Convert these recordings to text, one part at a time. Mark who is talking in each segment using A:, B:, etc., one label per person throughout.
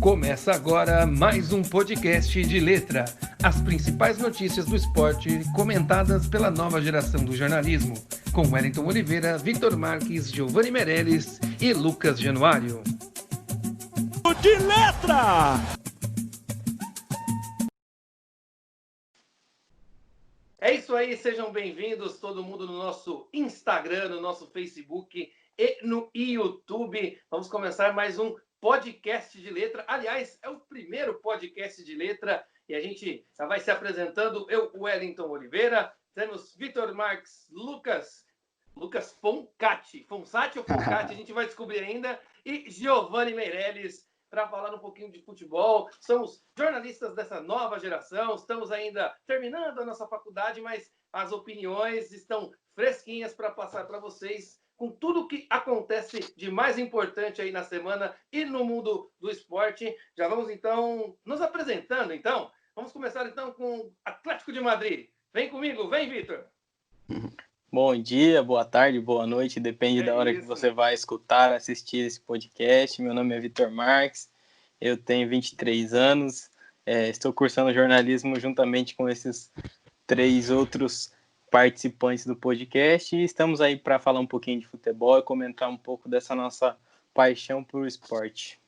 A: Começa agora mais um podcast de letra. As principais notícias do esporte comentadas pela nova geração do jornalismo. Com Wellington Oliveira, Vitor Marques, Giovanni Meirelles e Lucas Januário.
B: De letra!
A: É isso aí, sejam bem-vindos todo mundo no nosso Instagram, no nosso Facebook e no YouTube. Vamos começar mais um podcast de letra. Aliás, é o primeiro podcast de letra e a gente já vai se apresentando. Eu, Wellington Oliveira, temos Vitor Marques, Lucas Fonsati ou Foncati, a gente vai descobrir ainda, e Giovanni Meirelles, para falar um pouquinho de futebol. Somos jornalistas dessa nova geração, estamos ainda terminando a nossa faculdade, mas as opiniões estão fresquinhas para passar para vocês com tudo o que acontece de mais importante aí na semana e no mundo do esporte. Já vamos, então, nos apresentando, então. Vamos começar, então, com Atlético de Madrid. Vem comigo, vem, Vitor.
C: Bom dia, boa tarde, boa noite, depende da hora que você vai escutar, assistir esse podcast. Meu nome é Vitor Marques, eu tenho 23 anos, estou cursando jornalismo juntamente com esses 3 outros participantes do podcast e estamos aí para falar um pouquinho de futebol e comentar um pouco dessa nossa paixão por esporte.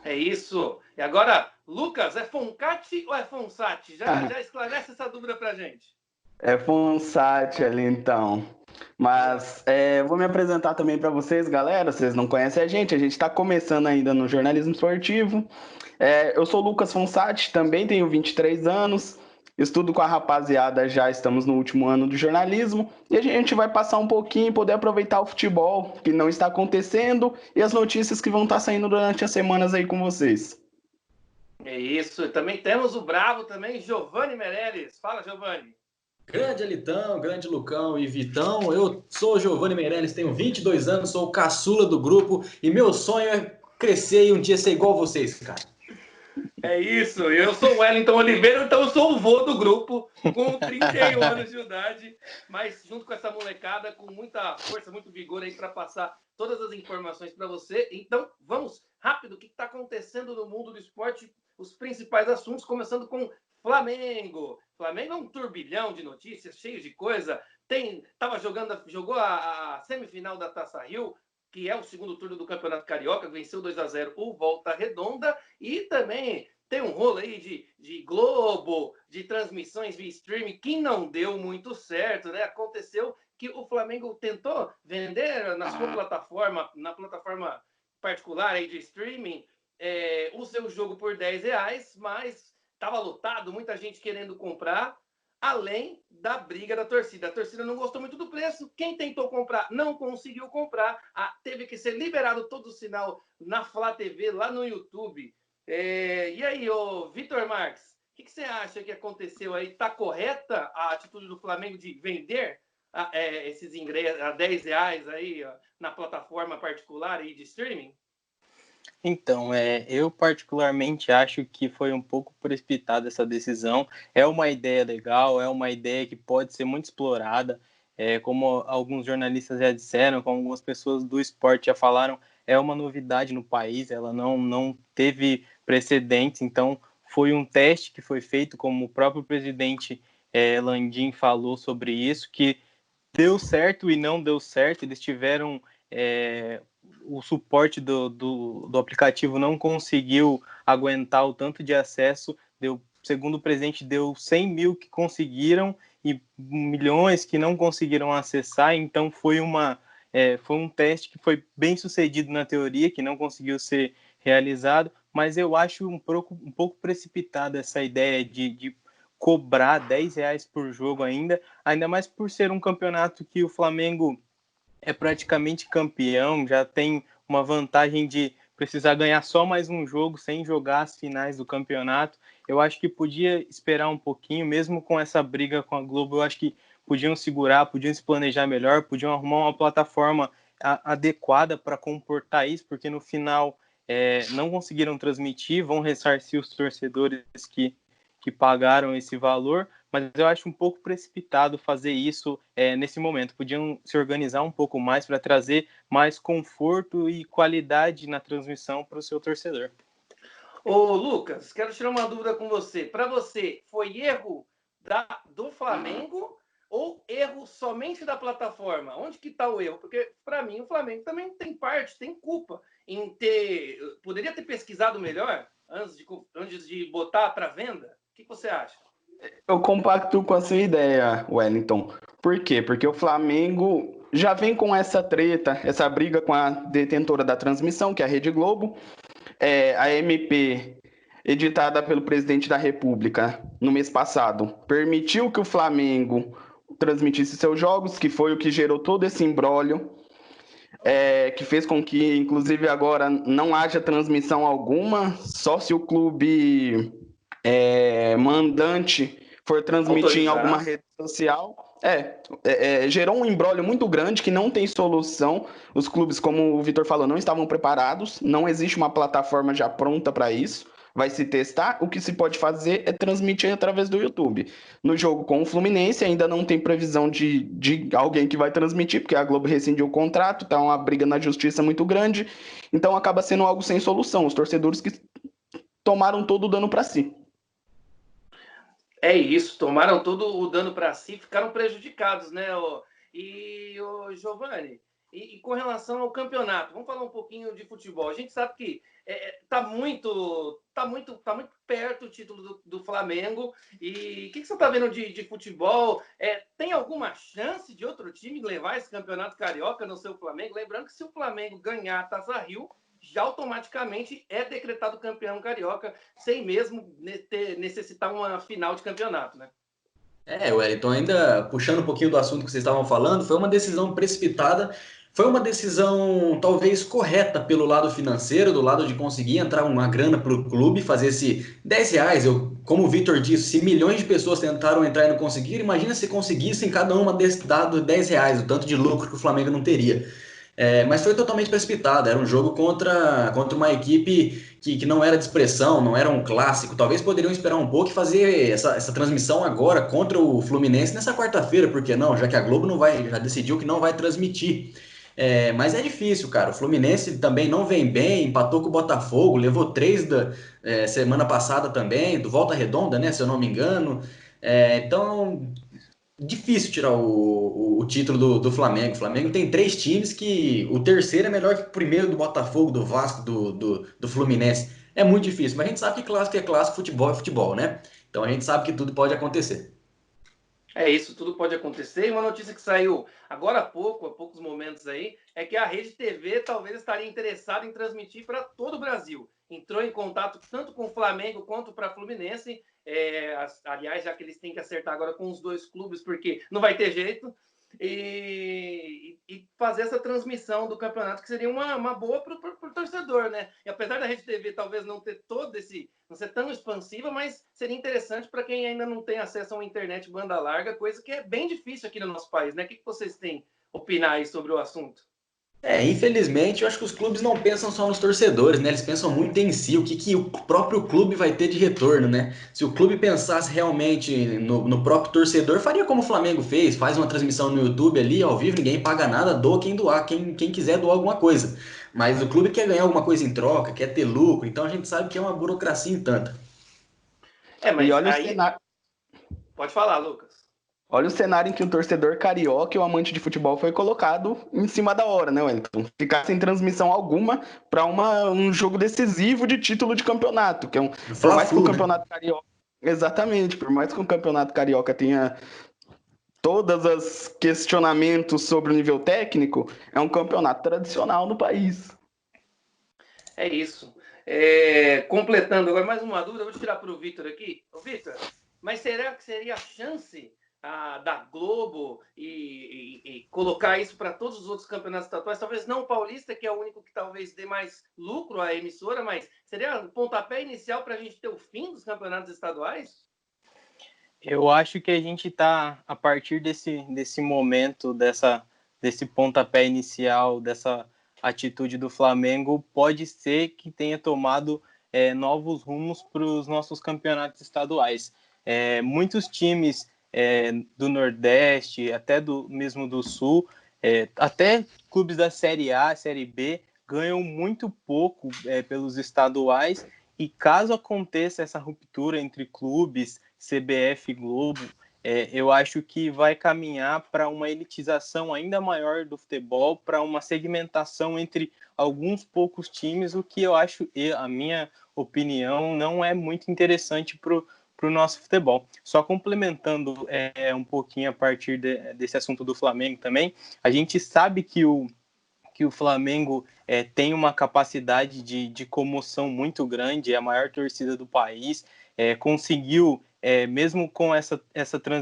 A: É isso. E agora, Lucas, é Foncati ou é Fonsati? Já esclarece essa dúvida pra gente.
D: É Fonsati ali, então. Mas vou me apresentar também para vocês, galera. Vocês não conhecem a gente está começando ainda no jornalismo esportivo. Eu sou Lucas Fonsati, também tenho 23 anos. Estudo com a rapaziada, já estamos no último ano do jornalismo. E a gente vai passar um pouquinho e poder aproveitar o futebol que não está acontecendo e as notícias que vão estar saindo durante as semanas aí com vocês.
A: É isso. Também temos o bravo também, Giovanni Meirelles. Fala, Giovanni.
B: Grande Elitão, grande Lucão e Vitão. Eu sou o Giovanni Meirelles, tenho 22 anos, sou o caçula do grupo e meu sonho é crescer e um dia ser igual a vocês, cara.
A: É isso, eu sou o Wellington Oliveira, então eu sou o vô do grupo, com 31 anos de idade, mas junto com essa molecada, com muita força, muito vigor aí para passar todas as informações para você. Então, vamos rápido, o que está acontecendo no mundo do esporte, os principais assuntos, começando com Flamengo. Flamengo é um turbilhão de notícias, cheio de coisa. Jogou a semifinal da Taça Rio, que é o segundo turno do Campeonato Carioca, venceu 2-0 o Volta Redonda, e também tem um rolo aí de Globo, de transmissões via streaming, que não deu muito certo, né? Aconteceu que o Flamengo tentou vender na sua plataforma, na plataforma particular aí de streaming, o seu jogo por R$10, mas estava lotado, muita gente querendo comprar, além da briga da torcida. A torcida não gostou muito do preço. Quem tentou comprar não conseguiu comprar. Teve que ser liberado todo o sinal na Flá TV, lá no YouTube. E aí, Vitor Marques, o que você acha que aconteceu aí? Está correta a atitude do Flamengo de vender esses ingressos a R$10 aí na plataforma particular aí de streaming?
C: Então, eu particularmente acho que foi um pouco precipitada essa decisão. É uma ideia legal, é uma ideia que pode ser muito explorada. Como alguns jornalistas já disseram, como algumas pessoas do esporte já falaram, é uma novidade no país, ela não teve precedentes, então foi um teste que foi feito, como o próprio presidente Landim falou sobre isso, que deu certo e não deu certo. Eles tiveram o suporte do aplicativo não conseguiu aguentar o tanto de acesso. Segundo o presidente, deu 100 mil que conseguiram e milhões que não conseguiram acessar. Então foi um teste que foi bem sucedido na teoria, que não conseguiu ser realizado, mas eu acho um pouco precipitada essa ideia de cobrar R$10 por jogo ainda mais por ser um campeonato que o Flamengo é praticamente campeão, já tem uma vantagem de precisar ganhar só mais um jogo sem jogar as finais do campeonato. Eu acho que podia esperar um pouquinho, mesmo com essa briga com a Globo, eu acho que podiam segurar, podiam se planejar melhor, podiam arrumar uma plataforma adequada para comportar isso, porque no final não conseguiram transmitir, vão ressarcir os torcedores que pagaram esse valor, mas eu acho um pouco precipitado fazer isso nesse momento. Podiam se organizar um pouco mais para trazer mais conforto e qualidade na transmissão para o seu torcedor.
A: Ô, Lucas, quero tirar uma dúvida com você. Para você, foi erro do Flamengo ou erro somente da plataforma? Onde que está o erro? Porque, para mim, o Flamengo também tem parte, tem culpa em ter... Poderia ter pesquisado melhor antes de botar para venda? O que você acha?
D: Eu compacto com a sua ideia, Wellington. Por quê? Porque o Flamengo já vem com essa treta, essa briga com a detentora da transmissão, que é a Rede Globo. A MP, editada pelo presidente da República no mês passado, permitiu que o Flamengo transmitisse seus jogos, que foi o que gerou todo esse imbróglio, que fez com que, inclusive, agora não haja transmissão alguma, só se o clube mandante for transmitir em alguma rede social. Gerou um imbróglio muito grande que não tem solução. Os clubes, como o Vitor falou, não estavam preparados. Não existe uma plataforma já pronta para isso. Vai se testar. O que se pode fazer é transmitir através do YouTube. No jogo com o Fluminense, ainda não tem previsão de alguém que vai transmitir, porque a Globo rescindiu o contrato, tá uma briga na justiça muito grande. Então acaba sendo algo sem solução. Os torcedores que tomaram todo o dano para si.
A: É isso, tomaram todo o dano para si, ficaram prejudicados, né? Giovanni, e com relação ao campeonato, vamos falar um pouquinho de futebol. A gente sabe que tá muito perto o título do Flamengo. E o que você está vendo de futebol? Tem alguma chance de outro time levar esse campeonato carioca no seu Flamengo? Lembrando que se o Flamengo ganhar a Taça Rio, já automaticamente é decretado campeão carioca, sem mesmo necessitar uma final de campeonato, né?
B: Wellington, ainda puxando um pouquinho do assunto que vocês estavam falando, foi uma decisão precipitada, foi uma decisão talvez correta pelo lado financeiro, do lado de conseguir entrar uma grana para o clube, fazer esse R$10. Como o Vitor disse, se milhões de pessoas tentaram entrar e não conseguiram, imagina se conseguissem cada uma dado R$10, o tanto de lucro que o Flamengo não teria. Mas foi totalmente precipitado, era um jogo contra uma equipe que não era de expressão, não era um clássico. Talvez poderiam esperar um pouco e fazer essa transmissão agora contra o Fluminense nessa quarta-feira, por que não? Já que a Globo já decidiu que não vai transmitir. Mas é difícil, cara. O Fluminense também não vem bem, empatou com o Botafogo, levou 3 semana passada também, do Volta Redonda, né, se eu não me engano. Então... difícil tirar o título do Flamengo. O Flamengo tem 3 times que o terceiro é melhor que o primeiro do Botafogo, do Vasco, do Fluminense. É muito difícil, mas a gente sabe que clássico é clássico, futebol é futebol, né? Então a gente sabe que tudo pode acontecer.
A: É isso, tudo pode acontecer. E uma notícia que saiu agora há poucos momentos aí, é que a Rede TV talvez estaria interessada em transmitir para todo o Brasil. Entrou em contato tanto com o Flamengo quanto para a Fluminense. Aliás, já que eles têm que acertar agora com os 2 clubes, porque não vai ter jeito. E fazer essa transmissão do campeonato, que seria uma boa para o torcedor, né? E apesar da Rede TV talvez não ter não ser tão expansiva, mas seria interessante para quem ainda não tem acesso a uma internet banda larga, coisa que é bem difícil aqui no nosso país, né? O que vocês têm a opinar aí sobre o assunto?
B: Infelizmente, eu acho que os clubes não pensam só nos torcedores, né? Eles pensam muito em si, o que o próprio clube vai ter de retorno, né? Se o clube pensasse realmente no próprio torcedor, faria como o Flamengo fez, faz uma transmissão no YouTube ali, ao vivo, ninguém paga nada, doa quem doar, quem quiser doar alguma coisa. Mas o clube quer ganhar alguma coisa em troca, quer ter lucro, então a gente sabe que é uma burocracia em tanta.
A: Mas olha aí... Pode falar, Lucas.
D: Olha o cenário em que o torcedor carioca e o amante de futebol foi colocado em cima da hora, né, Wellington? Ficar sem transmissão alguma para um jogo decisivo de título de campeonato, que por mais que o campeonato carioca... Exatamente, por mais que o campeonato carioca tenha todos os questionamentos sobre o nível técnico, é um campeonato tradicional no país.
A: É isso. Completando agora mais uma dúvida, eu vou tirar para o Vitor aqui. Vitor, mas será que seria a chance da Globo e colocar isso para todos os outros campeonatos estaduais? Talvez não o Paulista, que é o único que talvez dê mais lucro à emissora, mas seria um pontapé inicial para a gente ter o fim dos campeonatos estaduais?
C: Eu acho que a gente está, a partir desse momento, desse pontapé inicial, dessa atitude do Flamengo, pode ser que tenha tomado novos rumos para os nossos campeonatos estaduais. Muitos times do Nordeste, até mesmo do Sul, até clubes da Série A, Série B, ganham muito pouco pelos estaduais E caso aconteça essa ruptura entre clubes, CBF e Globo, eu acho que vai caminhar para uma elitização ainda maior do futebol, para uma segmentação entre alguns poucos times, o que eu acho, a minha opinião, não é muito interessante para o nosso futebol. Só complementando um pouquinho a partir desse assunto do Flamengo também, a gente sabe que o Flamengo tem uma capacidade de comoção muito grande, é a maior torcida do país, conseguiu, mesmo com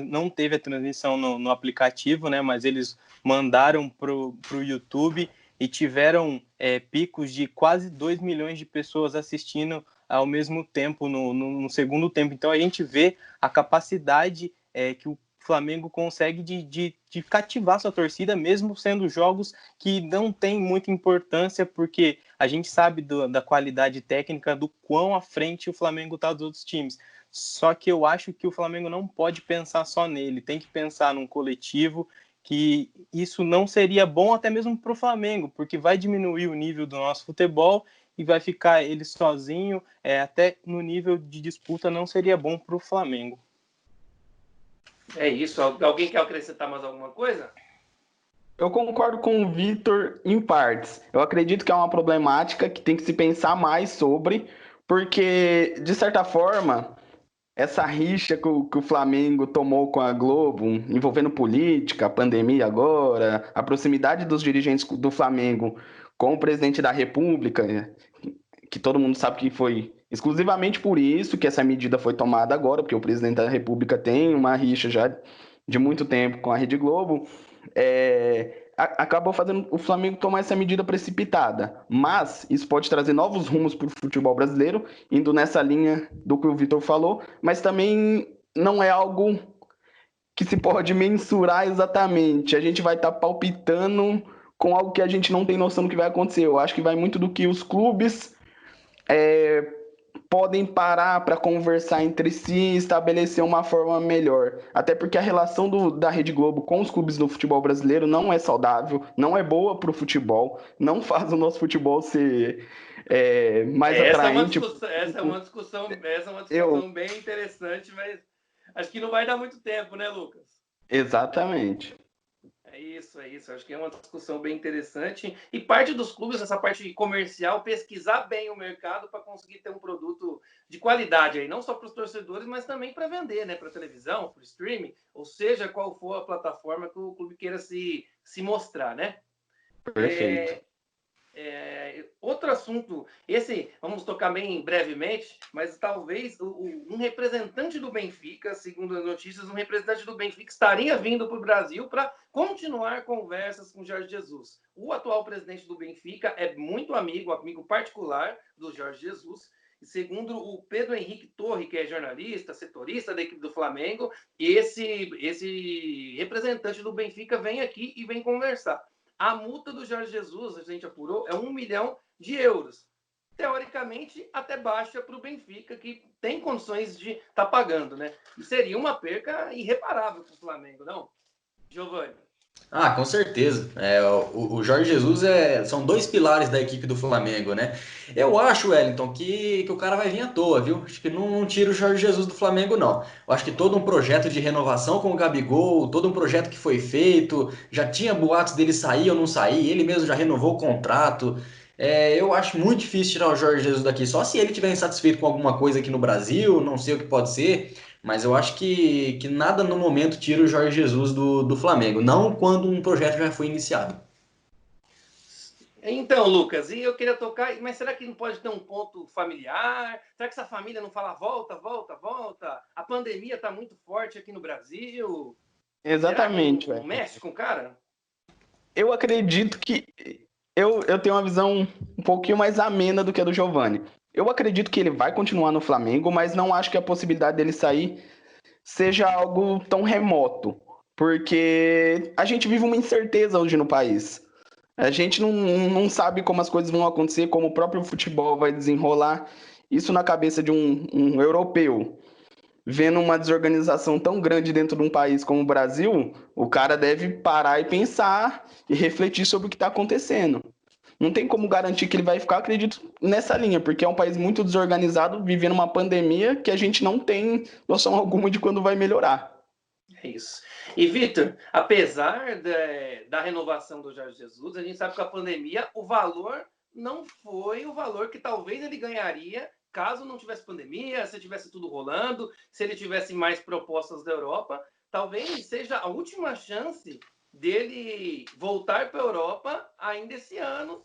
C: não teve a transmissão no aplicativo, né, mas eles mandaram para o YouTube e tiveram picos de quase 2 milhões de pessoas assistindo ao mesmo tempo, no segundo tempo. Então a gente vê a capacidade que o Flamengo consegue de cativar sua torcida, mesmo sendo jogos que não tem muita importância, porque a gente sabe da qualidade técnica, do quão à frente o Flamengo está dos outros times. Só que eu acho que o Flamengo não pode pensar só nele, tem que pensar num coletivo, que isso não seria bom até mesmo para o Flamengo, porque vai diminuir o nível do nosso futebol e vai ficar ele sozinho, até no nível de disputa não seria bom para o Flamengo.
A: É isso. Alguém quer acrescentar mais alguma coisa?
D: Eu concordo com o Vitor em partes. Eu acredito que é uma problemática que tem que se pensar mais sobre, porque, de certa forma, essa rixa que o Flamengo tomou com a Globo, envolvendo política, a pandemia agora, a proximidade dos dirigentes do Flamengo com o presidente da República, que todo mundo sabe que foi exclusivamente por isso que essa medida foi tomada agora, porque o presidente da República tem uma rixa já de muito tempo com a Rede Globo, acabou fazendo o Flamengo tomar essa medida precipitada. Mas isso pode trazer novos rumos para o futebol brasileiro, indo nessa linha do que o Vitor falou, mas também não é algo que se pode mensurar exatamente. A gente vai estar palpitando com algo que a gente não tem noção do que vai acontecer. Eu acho que vai muito do que os clubes podem parar para conversar entre si e estabelecer uma forma melhor. Até porque a relação da Rede Globo com os clubes do futebol brasileiro não é saudável, não é boa para o futebol, não faz o nosso futebol ser mais atraente.
A: Essa é uma discussão bem interessante, mas acho que não vai dar muito tempo, né, Lucas?
D: Exatamente.
A: É isso. Acho que é uma discussão bem interessante. E parte dos clubes, essa parte comercial, pesquisar bem o mercado para conseguir ter um produto de qualidade aí, não só para os torcedores, mas também para vender, né? Para televisão, para streaming, ou seja, qual for a plataforma que o clube queira se mostrar, né?
D: Perfeito.
A: Outro assunto, esse vamos tocar bem brevemente, mas talvez um representante do Benfica, segundo as notícias, um representante do Benfica estaria vindo para o Brasil para continuar conversas com Jorge Jesus. O atual presidente do Benfica é muito amigo particular do Jorge Jesus, e segundo o Pedro Henrique Torre, que é jornalista, setorista da equipe do Flamengo, esse representante do Benfica vem aqui e vem conversar. A multa do Jorge Jesus, a gente apurou, é 1 milhão de euros. Teoricamente, até baixa para o Benfica, que tem condições de estar pagando, né? E seria uma perca irreparável para o Flamengo, não? Giovanni?
B: Com certeza. O Jorge Jesus são 2 pilares da equipe do Flamengo, né? Eu acho, Wellington, que o cara vai vir à toa, viu? Acho que não tira o Jorge Jesus do Flamengo, não. Eu acho que todo um projeto de renovação com o Gabigol, todo um projeto que foi feito, já tinha boatos dele sair ou não sair, ele mesmo já renovou o contrato. Eu acho muito difícil tirar o Jorge Jesus daqui, só se ele estiver insatisfeito com alguma coisa aqui no Brasil, não sei o que pode ser. Mas eu acho que nada no momento tira o Jorge Jesus do Flamengo, não quando um projeto já foi iniciado.
A: Então, Lucas, e eu queria tocar, mas será que não pode ter um ponto familiar? Será que essa família não fala volta? A pandemia está muito forte aqui no Brasil.
D: Exatamente.
A: Será que não mexe com o cara?
D: Eu acredito que... Eu tenho uma visão um pouquinho mais amena do que a do Giovanni. Eu acredito que ele vai continuar no Flamengo, mas não acho que a possibilidade dele sair seja algo tão remoto, porque a gente vive uma incerteza hoje no país. A gente não sabe como as coisas vão acontecer, como o próprio futebol vai desenrolar. Isso na cabeça de um europeu, vendo uma desorganização tão grande dentro de um país como o Brasil, o cara deve parar e pensar e refletir sobre o que está acontecendo. não tem como garantir que ele vai ficar, acredito, nessa linha, porque é um país muito desorganizado, vivendo uma pandemia que a gente não tem noção alguma de quando vai melhorar.
A: É isso. E, Vitor, apesar da renovação do Jorge Jesus, a gente sabe que a pandemia, o valor não foi o valor que talvez ele ganharia caso não tivesse pandemia, se tivesse tudo rolando, se ele tivesse mais propostas da Europa. Talvez seja a última chance dele voltar para a Europa ainda esse ano.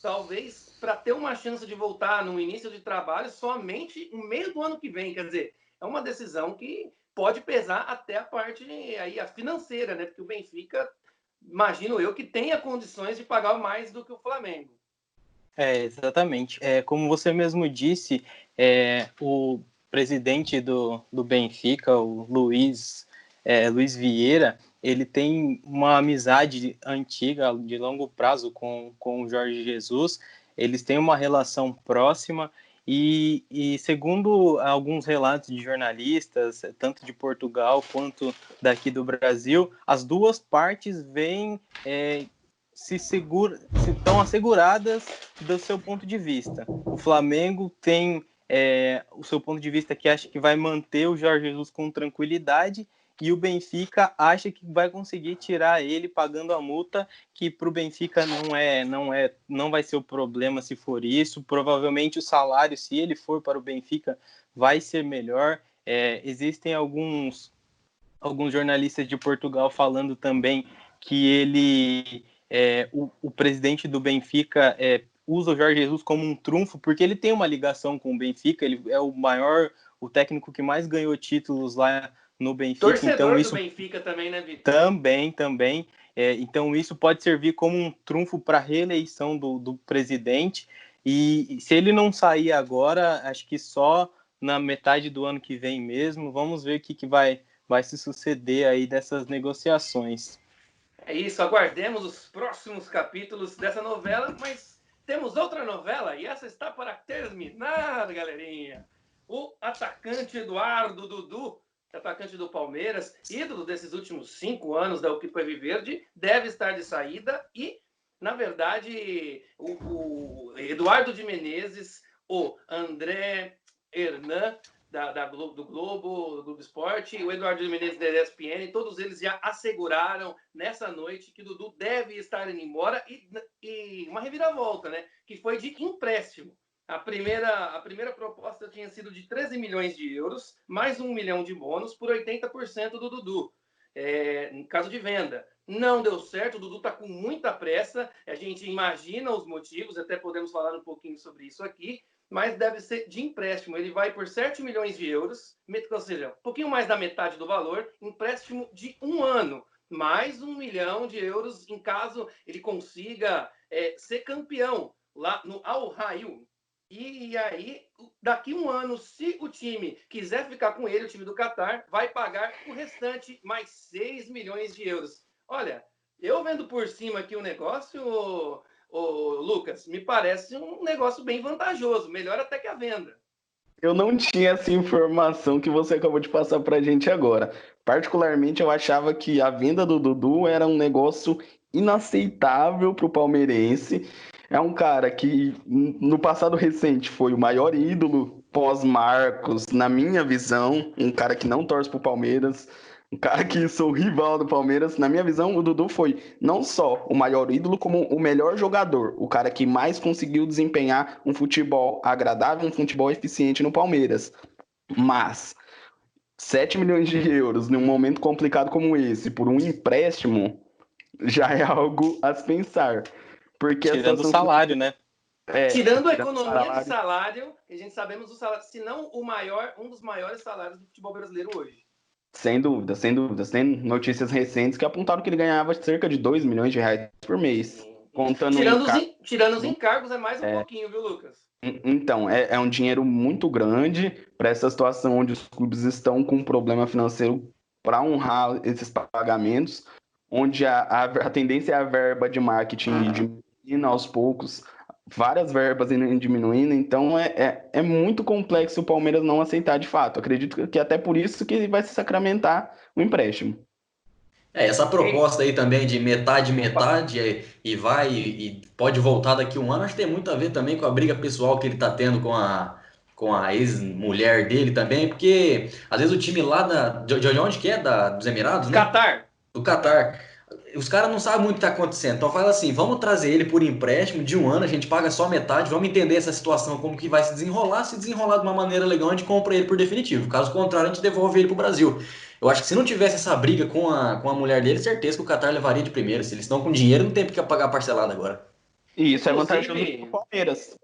A: Talvez para ter uma chance de voltar no início de trabalho somente no meio do ano que vem. Quer dizer, é uma decisão que pode pesar até a parte aí, a financeira, né? Porque o Benfica, imagino eu, que tenha condições de pagar mais do que o Flamengo.
C: Exatamente. Como você mesmo disse, o presidente do Benfica, o Luiz Vieira, ele tem uma amizade antiga, de longo prazo, com o Jorge Jesus. Eles têm uma relação próxima e segundo alguns relatos de jornalistas, tanto de Portugal quanto daqui do Brasil, as duas partes veem se estão asseguradas do seu ponto de vista. O Flamengo tem o seu ponto de vista, que acha que vai manter o Jorge Jesus com tranquilidade, e o Benfica acha que vai conseguir tirar ele pagando a multa, que para o Benfica não vai ser o problema se for isso. Provavelmente o salário, se ele for para o Benfica, vai ser melhor. Existem alguns jornalistas de Portugal falando também que ele, o presidente do Benfica, usa o Jorge Jesus como um trunfo, porque ele tem uma ligação com o Benfica, ele é o técnico que mais ganhou títulos lá no Benfica.
A: Torcedor
C: então isso
A: do Benfica também, né, Vitor?
C: Também. Então isso pode servir como um trunfo para a reeleição do presidente, e se ele não sair agora, acho que só na metade do ano que vem mesmo. Vamos ver o que vai se suceder aí dessas negociações.
A: É isso, aguardemos os próximos capítulos dessa novela, mas temos outra novela e essa está para terminar, galerinha. O atacante Eduardo Dudu, atacante do Palmeiras, ídolo desses últimos 5 anos da equipe Alviverde, deve estar de saída e, na verdade, o Eduardo de Menezes, o André Hernan, do Globo Esporte, o Eduardo de Menezes da ESPN, todos eles já asseguraram nessa noite que Dudu deve estar indo embora, e uma reviravolta, né? Que foi de empréstimo. A primeira proposta tinha sido de 13 milhões de euros, mais 1 milhão de bônus por 80% do Dudu, em caso de venda. Não deu certo, o Dudu está com muita pressa, a gente imagina os motivos, até podemos falar um pouquinho sobre isso aqui, mas deve ser de empréstimo. Ele vai por 7 milhões de euros, ou seja, um pouquinho mais da metade do valor, empréstimo de 1 ano, mais 1 milhão de euros em caso ele consiga ser campeão lá no Al Hilal. E aí, daqui 1 ano, se o time quiser ficar com ele, o time do Qatar, vai pagar o restante, mais 6 milhões de euros. Olha, eu vendo por cima aqui o negócio, Lucas, me parece um negócio bem vantajoso, melhor até que a venda.
D: Eu não tinha essa informação que você acabou de passar pra gente agora. Particularmente, eu achava que a venda do Dudu era um negócio inaceitável para o palmeirense. É um cara que, no passado recente, foi o maior ídolo pós-Marcos, na minha visão. Um cara que não torce pro Palmeiras, um cara que sou rival do Palmeiras. Na minha visão, o Dudu foi não só o maior ídolo, como o melhor jogador. O cara que mais conseguiu desempenhar um futebol agradável, um futebol eficiente no Palmeiras. Mas 7 milhões de euros num momento complicado como esse, por um empréstimo, já é algo a se pensar. Porque
C: tirando o salário, né?
A: Tirando a economia de salário, a gente sabemos o salário, se não o maior, um dos maiores salários do futebol brasileiro hoje.
D: Sem dúvida, sem dúvida. Tem notícias recentes que apontaram que ele ganhava cerca de 2 milhões de reais por mês. Contando
A: tirando os encargos, é mais um pouquinho, viu, Lucas?
D: Então, é um dinheiro muito grande para essa situação onde os clubes estão com um problema financeiro para honrar esses pagamentos, onde a tendência é a verba de marketing diminuindo aos poucos, várias verbas diminuindo, então é muito complexo o Palmeiras não aceitar de fato. Acredito que até por isso que vai se sacramentar o empréstimo.
B: Essa proposta aí também de metade, metade, e vai e pode voltar daqui a um ano, acho que tem muito a ver também com a briga pessoal que ele tá tendo com a ex-mulher dele também, porque às vezes o time lá de onde que é? Dos Emirados, né?
A: Qatar.
B: Do Catar. Os caras não sabem muito o que está acontecendo. Então fala assim, vamos trazer ele por empréstimo de um ano, a gente paga só metade, vamos entender essa situação, como que vai se desenrolar de uma maneira legal, a gente compra ele por definitivo. Caso contrário, a gente devolve ele pro Brasil. Eu acho que se não tivesse essa briga com a mulher dele, certeza que o Qatar levaria de primeira. Se eles estão com dinheiro, não tem porque pagar parcelado agora.
D: E isso é vantajoso
A: Inclusive,
D: pro Palmeiras.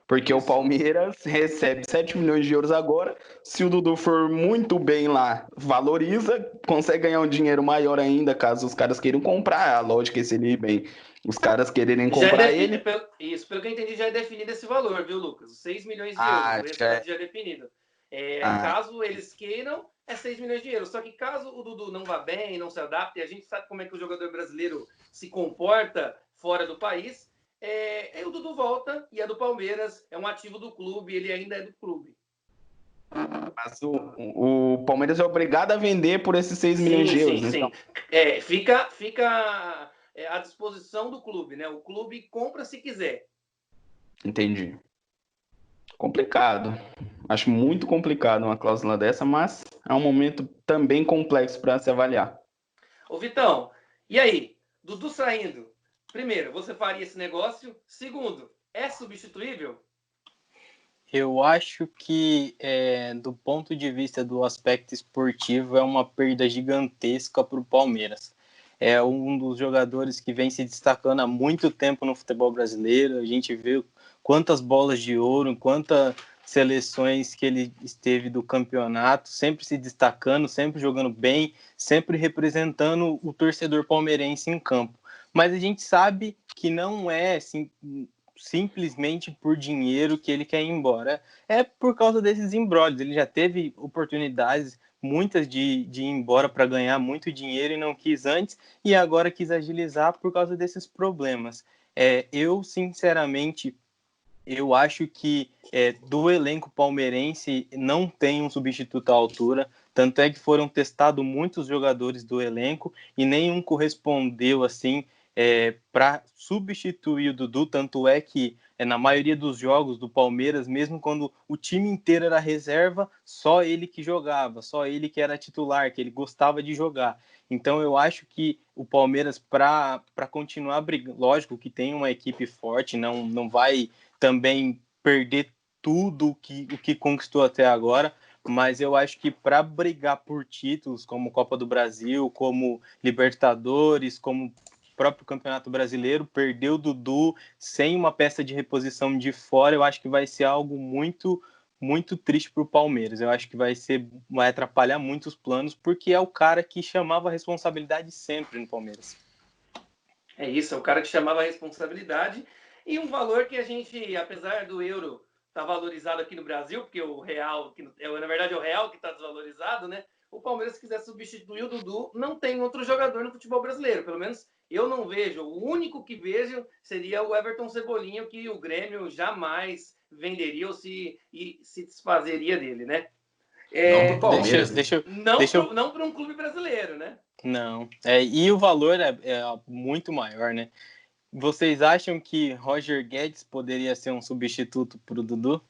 D: Porque o Palmeiras recebe 7 milhões de euros agora. Se o Dudu for muito bem lá, valoriza, consegue ganhar um dinheiro maior ainda, caso os caras queiram comprar. A lógica é se ele ir bem, os caras quererem
A: já é
D: comprar
A: definido,
D: ele.
A: pelo que eu entendi, já é definido esse valor, viu, Lucas? Os 6 milhões de euros,
D: Ah,
A: o restante já é definido.
D: Ah,
A: Caso eles queiram, é 6 milhões de euros. Só que caso o Dudu não vá bem, não se adapte, e a gente sabe como é que o jogador brasileiro se comporta fora do país, aí o Dudu volta e é do Palmeiras, é um ativo do clube, ele ainda é do clube.
D: mas o Palmeiras é obrigado a vender por esses 6 milhões de euros.
A: Sim.
D: Então,
A: Fica à disposição do clube, né? O clube compra se quiser.
D: entendi. Complicado. Acho muito complicado uma cláusula dessa, mas é um momento também complexo para se avaliar.
A: Ô, Vitão, e aí? Dudu saindo. Primeiro, você faria esse negócio? Segundo, é substituível?
C: Eu acho que, do ponto de vista do aspecto esportivo, é uma perda gigantesca para o Palmeiras. É um dos jogadores que vem se destacando há muito tempo no futebol brasileiro. A gente vê quantas bolas de ouro, quantas seleções que ele esteve do campeonato, sempre se destacando, sempre jogando bem, sempre representando o torcedor palmeirense em campo. Mas a gente sabe que não é assim, simplesmente por dinheiro que ele quer ir embora. É por causa desses imbróglios. Ele já teve oportunidades, muitas de ir embora para ganhar muito dinheiro e não quis antes, e agora quis agilizar por causa desses problemas. Eu, sinceramente, eu acho que do elenco palmeirense não tem um substituto à altura, tanto é que foram testados muitos jogadores do elenco e nenhum correspondeu assim para substituir o Dudu, tanto é que na maioria dos jogos do Palmeiras, mesmo quando o time inteiro era reserva, só ele que jogava, só ele que era titular, que ele gostava de jogar. Então eu acho que o Palmeiras, para continuar brigando, lógico que tem uma equipe forte, não vai também perder tudo o que conquistou até agora, mas eu acho que para brigar por títulos como Copa do Brasil, como Libertadores, como próprio Campeonato Brasileiro, perder o Dudu sem uma peça de reposição de fora, eu acho que vai ser algo muito muito triste para o Palmeiras. Eu acho que vai atrapalhar muito os planos, porque é o cara que chamava a responsabilidade sempre no Palmeiras.
A: É isso, é o cara que chamava a responsabilidade e um valor que a gente, apesar do euro estar valorizado aqui no Brasil, porque o real, na verdade é o real que está desvalorizado, né? O Palmeiras, se quiser substituir o Dudu, não tem outro jogador no futebol brasileiro. Pelo menos eu não vejo. O único que vejo seria o Everton Cebolinha, que o Grêmio jamais venderia ou se desfazeria dele, né?
B: Não pro Palmeiras.
A: Não para um clube brasileiro, né?
C: Não. E o valor é muito maior, né? Vocês acham que Roger Guedes poderia ser um substituto para o Dudu?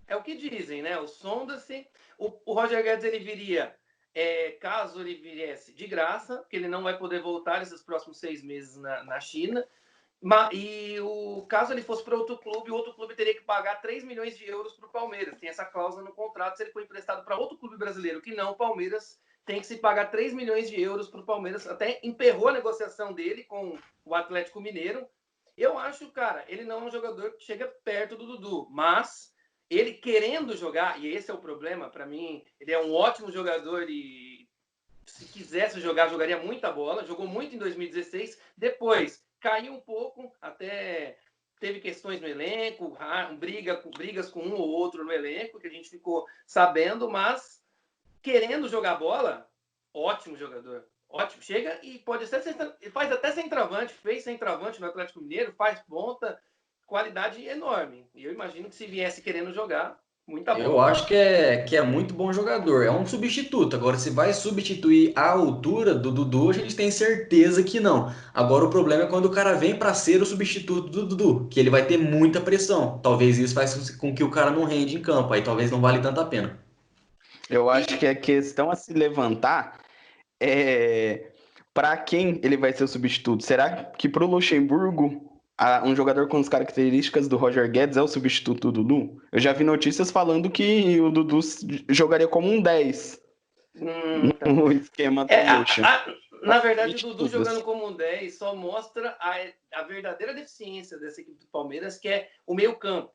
A: É o que dizem, né? O sonda-se. O Roger Guedes ele viria, caso ele viesse de graça, porque ele não vai poder voltar esses próximos 6 meses na China. Caso ele fosse para outro clube, o outro clube teria que pagar 3 milhões de euros para o Palmeiras. Tem essa cláusula no contrato. Se ele for emprestado para outro clube brasileiro que não o Palmeiras, tem que se pagar 3 milhões de euros para o Palmeiras. Até emperrou a negociação dele com o Atlético Mineiro. Eu acho, cara, ele não é um jogador que chega perto do Dudu, mas ele querendo jogar, e esse é o problema, para mim, ele é um ótimo jogador e se quisesse jogar, jogaria muita bola, jogou muito em 2016, depois caiu um pouco, até teve questões no elenco, brigas com um ou outro no elenco, que a gente ficou sabendo, mas querendo jogar bola, ótimo jogador. Ótimo, chega e pode até faz até centroavante, fez centroavante no Atlético Mineiro, faz ponta, qualidade enorme. E eu imagino que se viesse querendo jogar, Muita bola.
B: Eu acho que é muito bom jogador. É um substituto. Agora, se vai substituir a altura do Dudu, a gente tem certeza que não. Agora, o problema é quando o cara vem para ser o substituto do Dudu, que ele vai ter muita pressão. Talvez isso faça com que o cara não rende em campo. Aí talvez não vale tanta pena.
D: Eu acho que a questão a se levantar é para quem ele vai ser o substituto. Será que para o Luxemburgo, um jogador com as características do Roger Guedes é o substituto do Dudu? Eu já vi notícias falando que o Dudu jogaria como um 10 no esquema do Luxa.
A: Na verdade, o Dudu jogando como um 10 só mostra a verdadeira deficiência dessa equipe do Palmeiras, que é o meio-campo.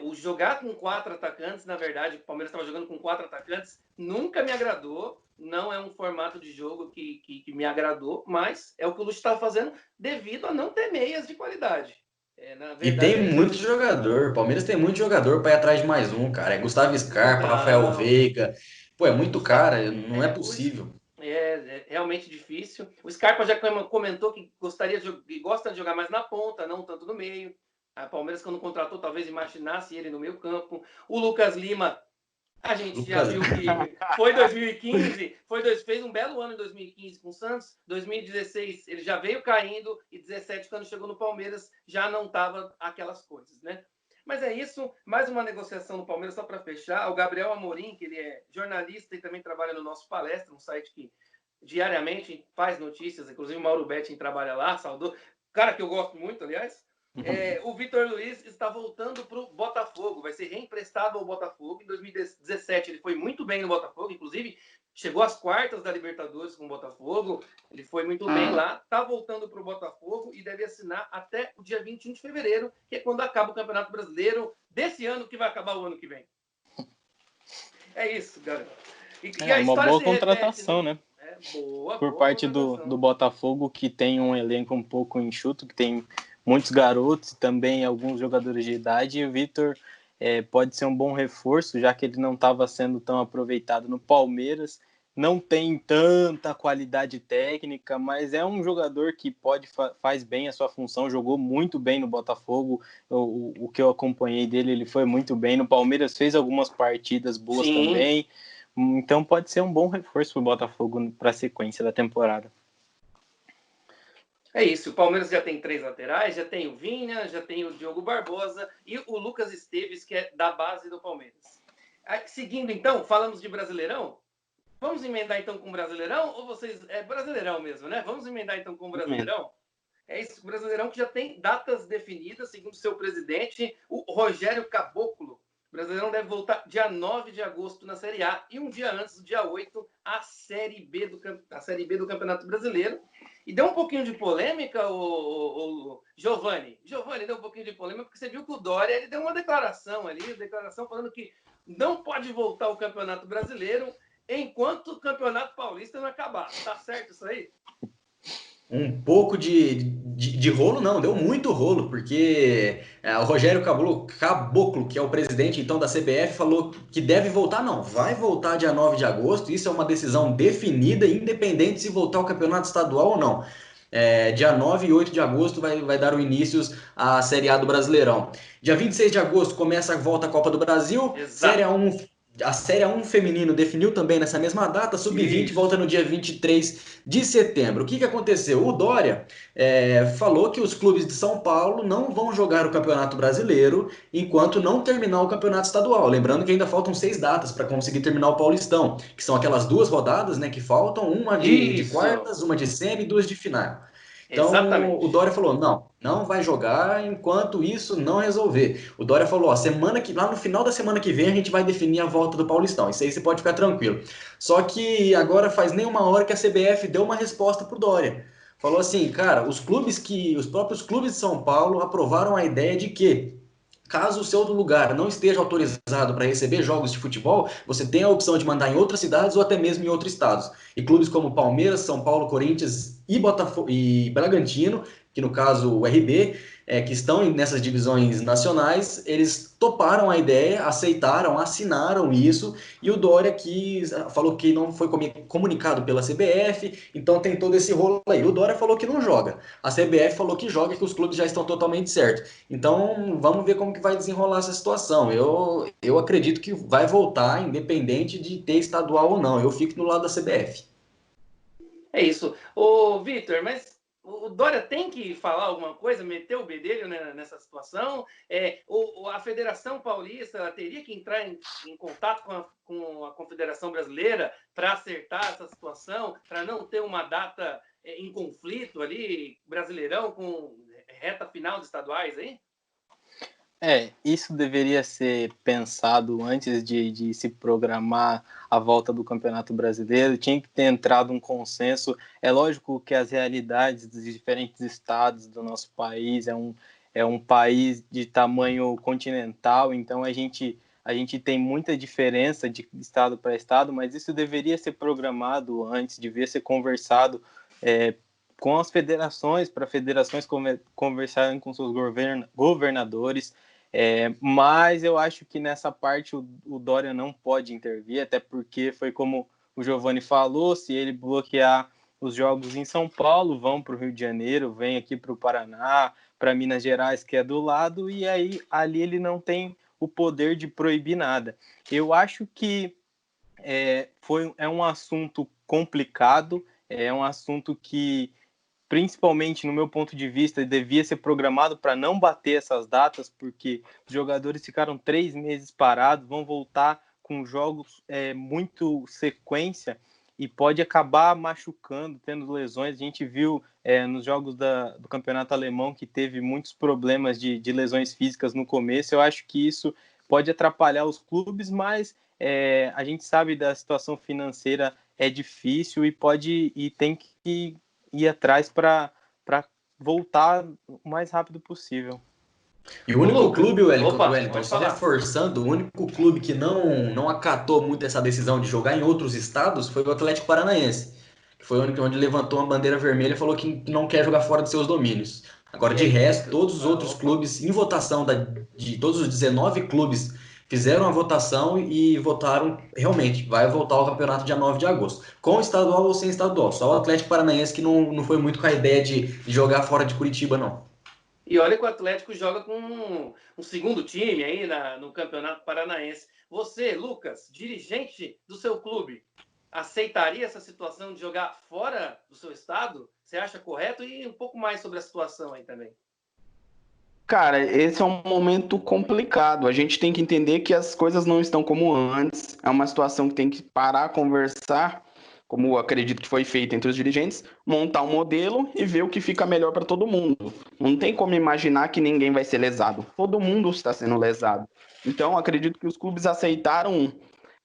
A: O jogar com 4 atacantes, na verdade, o Palmeiras estava jogando com 4 atacantes, nunca me agradou. Não é um formato de jogo que me agradou, mas é o que o Lucha estava fazendo devido a não ter meias de qualidade.
B: E tem muito jogador. O Palmeiras tem muito jogador para ir atrás de mais um, cara. É Gustavo Scarpa, Rafael Veiga. Pô, é muito cara, não é possível.
A: É realmente difícil. O Scarpa já comentou que gosta de jogar mais na ponta, não tanto no meio. A Palmeiras, quando contratou, talvez imaginasse ele no meio campo. O Lucas Lima, a gente já viu que foi 2015, fez um belo ano em 2015 com o Santos. 2016 ele já veio caindo e 2017, quando chegou no Palmeiras, já não estava aquelas coisas, né? Mas é isso, mais uma negociação no Palmeiras, só para fechar. O Gabriel Amorim, que ele é jornalista e também trabalha no nosso Palestra, um site que diariamente faz notícias, inclusive o Mauro Betting trabalha lá, saudou. Cara que eu gosto muito, aliás. O Vitor Luiz está voltando para o Botafogo, vai ser reemprestado ao Botafogo. Em 2017 ele foi muito bem no Botafogo, inclusive chegou às quartas da Libertadores com o Botafogo, ele foi muito bem lá, está voltando para o Botafogo e deve assinar até o dia 21 de fevereiro, que é quando acaba o Campeonato Brasileiro desse ano, que vai acabar o ano que vem. É isso, galera.
C: É uma boa contratação, né?
A: Boa,
C: por parte do Botafogo, que tem um elenco um pouco enxuto, que tem muitos garotos e também alguns jogadores de idade, e o Vitor pode ser um bom reforço, já que ele não estava sendo tão aproveitado no Palmeiras, não tem tanta qualidade técnica, mas é um jogador que faz bem a sua função, jogou muito bem no Botafogo, o que eu acompanhei dele, ele foi muito bem, no Palmeiras fez algumas partidas boas também, então pode ser um bom reforço para o Botafogo para a sequência da temporada.
A: É isso, o Palmeiras já tem 3 laterais, já tem o Vinha, já tem o Diogo Barbosa e o Lucas Esteves, que é da base do Palmeiras. Seguindo então, falamos de Brasileirão? Vamos emendar então com o Brasileirão? Ou vocês... É Brasileirão mesmo, né? Vamos emendar então com o Brasileirão? É isso, o Brasileirão que já tem datas definidas, segundo seu presidente, o Rogério Caboclo. O Brasileirão deve voltar dia 9 de agosto na Série A e um dia antes, dia 8, a Série B do Campeonato Brasileiro. E deu um pouquinho de polêmica, o Giovani. Giovani deu um pouquinho de polêmica, porque você viu que o Dória ele deu uma declaração falando que não pode voltar o Campeonato Brasileiro enquanto o Campeonato Paulista não acabar. Tá certo isso aí?
B: Um pouco de rolo, não, deu muito rolo, porque o Rogério Caboclo, que é o presidente então da CBF, falou que deve voltar, não, vai voltar dia 9 de agosto, isso é uma decisão definida, independente se voltar ao campeonato estadual ou não. Dia 9 e 8 de agosto vai dar o início à Série A do Brasileirão. Dia 26 de agosto começa a volta à Copa do Brasil, a Série A1 feminino definiu também nessa mesma data, Sub-20 volta no dia 23 de setembro. O que aconteceu? O Dória falou que os clubes de São Paulo não vão jogar o Campeonato Brasileiro enquanto não terminar o Campeonato Estadual. Lembrando que ainda faltam 6 datas para conseguir terminar o Paulistão, que são aquelas 2 rodadas, né, que faltam, uma de quartas, uma de semi e 2 de final. Então, o Dória falou, não vai jogar enquanto isso não resolver. O Dória falou, lá no final da semana que vem a gente vai definir a volta do Paulistão. Isso aí você pode ficar tranquilo. Só que agora faz nem uma hora que a CBF deu uma resposta pro Dória. Falou assim, cara, os próprios clubes de São Paulo aprovaram a ideia de que caso o seu lugar não esteja autorizado para receber jogos de futebol, você tem a opção de mandar em outras cidades ou até mesmo em outros estados. E clubes como Palmeiras, São Paulo, Corinthians e Botafogo e Bragantino que no caso o RB, que estão nessas divisões nacionais, eles toparam a ideia, aceitaram, assinaram isso, e o Dória que falou que não foi comunicado pela CBF, então tem todo esse rolo aí. O Dória falou que não joga, a CBF falou que joga, que os clubes já estão totalmente certos. Então vamos ver como que vai desenrolar essa situação. Eu acredito que vai voltar, independente de ter estadual ou não. Eu fico do lado da CBF.
A: É isso. Ô, Vitor, mas o Dória tem que falar alguma coisa, meter o bedelho nessa situação? A Federação Paulista teria que entrar em contato com a Confederação Brasileira para acertar essa situação, para não ter uma data em conflito ali, Brasileirão, com reta final dos estaduais aí?
C: Isso deveria ser pensado antes de se programar a volta do Campeonato Brasileiro. Tinha que ter entrado um consenso. É lógico que as realidades dos diferentes estados do nosso país é um país de tamanho continental, então a gente tem muita diferença de estado para estado, mas isso deveria ser programado antes, devia ser conversado com as federações, para federações conversarem com seus governadores. Mas eu acho que nessa parte o Dória não pode intervir, até porque foi como o Giovanni falou, se ele bloquear os jogos em São Paulo, vão para o Rio de Janeiro, vem aqui para o Paraná, para Minas Gerais, que é do lado, e aí ali ele não tem o poder de proibir nada. Eu acho que é um assunto complicado, é um assunto que, principalmente no meu ponto de vista, devia ser programado para não bater essas datas, porque os jogadores ficaram 3 meses parados, vão voltar com jogos muito sequência e pode acabar machucando, tendo lesões. A gente viu nos jogos do campeonato alemão que teve muitos problemas de lesões físicas no começo. Eu acho que isso pode atrapalhar os clubes, mas a gente sabe da situação financeira é difícil e tem que ir atrás para voltar o mais rápido possível.
B: E o único clube, Wellington,
A: pode
B: só
A: falar.
B: reforçando, o único clube que não acatou muito essa decisão de jogar em outros estados foi o Atlético Paranaense, que foi onde levantou uma bandeira vermelha e falou que não quer jogar fora de seus domínios. Agora, de resto, todos os outros clubes, em votação de todos os 19 clubes, fizeram a votação e votaram, realmente, vai voltar ao campeonato dia 9 de agosto. Com estadual ou sem estadual. Só o Atlético Paranaense que não foi muito com a ideia de jogar fora de Curitiba, não.
A: E olha que o Atlético joga com um segundo time aí no Campeonato Paranaense. Você, Lucas, dirigente do seu clube, aceitaria essa situação de jogar fora do seu estado? Você acha correto? E um pouco mais sobre a situação aí também.
D: Cara, esse é um momento complicado. A gente tem que entender que as coisas não estão como antes. É uma situação que tem que parar, conversar, como eu acredito que foi feito entre os dirigentes, montar um modelo e ver o que fica melhor para todo mundo. Não tem como imaginar que ninguém vai ser lesado. Todo mundo está sendo lesado. Então, acredito que os clubes aceitaram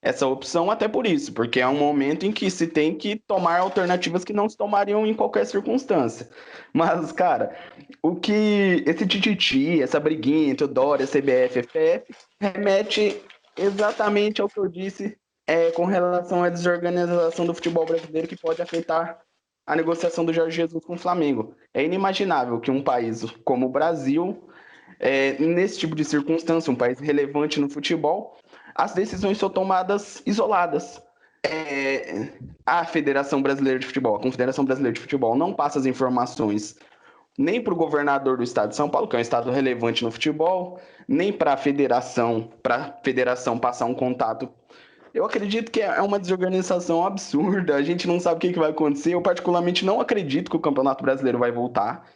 D: essa opção até por isso, porque é um momento em que se tem que tomar alternativas que não se tomariam em qualquer circunstância. Mas, cara, o que esse tititi, essa briguinha entre o Dória, CBF e FF, remete exatamente ao que eu disse com relação à desorganização do futebol brasileiro que pode afetar a negociação do Jorge Jesus com o Flamengo. É inimaginável que um país como o Brasil, nesse tipo de circunstância, um país relevante no futebol, as decisões são tomadas isoladas. A Federação Brasileira de Futebol, a Confederação Brasileira de Futebol, não passa as informações nem para o governador do estado de São Paulo, que é um estado relevante no futebol, nem para a federação passar um contato. Eu acredito que é uma desorganização absurda, a gente não sabe o que vai acontecer. Eu particularmente não acredito que o Campeonato Brasileiro vai voltar.